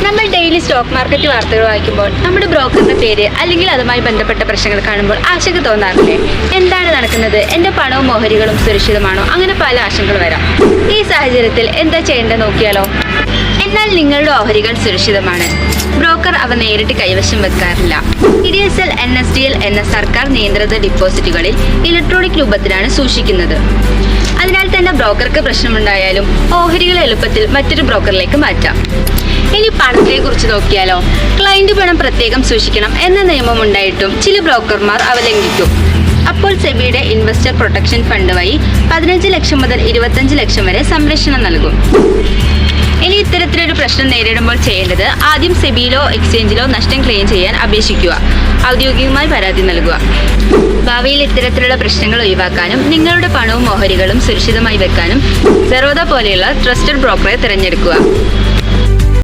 നമ്മൾ daily stock market വാർത്തകൾ വായിക്കുമ്പോൾ നമ്മുടെ ബ്രോക്കറിന്റെ പേര് അല്ലെങ്കിൽ അതുമായി ബന്ധപ്പെട്ട പ്രശ്നങ്ങൾ കാണുമ്പോൾ ആശങ്ക തോന്നാറില്ലേ? എന്താണ് നടക്കുന്നത്? എൻ്റെ പണവും ഓഹരികളും സുരക്ഷിതമാണോ? അങ്ങനെ പല ആശങ്കകൾ വരാം. ഈ സാഹചര്യത്തിൽ എന്താ ചെയ്യേണ്ടത് നോക്കിയാലോ? എന്നാൽ നിങ്ങളുടെ ഓഹരികൾ സുരക്ഷിതമാണ്. ബ്രോക്കർ അവ നേരിട്ട് കൈവശം വെക്കാറില്ല. PDSL NSDL എന്ന സർക്കാർ നിയന്ത്രിത ഡിപ്പോസിറ്റുകളിൽ ഇലക്ട്രോണിക് രൂപത്തിലാണ് സൂക്ഷിക്കുന്നത്. അതിനാൽ തന്നെ ബ്രോക്കർക്ക് പ്രശ്നമുണ്ടായാലും ഓഹരികൾ എളുപ്പത്തിൽ മറ്റൊരു ബ്രോക്കറിലേക്ക് മാറ്റാം. ഇനി പണത്തെ കുറിച്ച് നോക്കിയാലോ? ക്ലയന്റ് പണം പ്രത്യേകം സൂക്ഷിക്കണം എന്ന നിയമം ഉണ്ടായിട്ടും ചില ബ്രോക്കർമാർ അവ ലംഘിക്കും. അപ്പോൾ സെബിയുടെ ഇൻവെസ്റ്റർ പ്രൊട്ടക്ഷൻ ഫണ്ട് വഴി 15 ലക്ഷം മുതൽ 25 ലക്ഷം വരെ സംരക്ഷണം നൽകും. ഇനി ഇത്തരത്തിലൊരു പ്രശ്നം നേരിടുമ്പോൾ ചെയ്യേണ്ടത് ആദ്യം സെബിയിലോ എക്സ്ചേഞ്ചിലോ നഷ്ടം ക്ലെയിം ചെയ്യാൻ അപേക്ഷിക്കുക. ഔദ്യോഗികമായി പരാതി നൽകുക. ഭാവിയിൽ ഇത്തരത്തിലുള്ള പ്രശ്നങ്ങൾ ഒഴിവാക്കാനും നിങ്ങളുടെ പണവും ഓഹരികളും സുരക്ഷിതമായി വെക്കാനും ബറോദ പോലെയുള്ള ട്രസ്റ്റഡ് ബ്രോക്കറെ തിരഞ്ഞെടുക്കുക.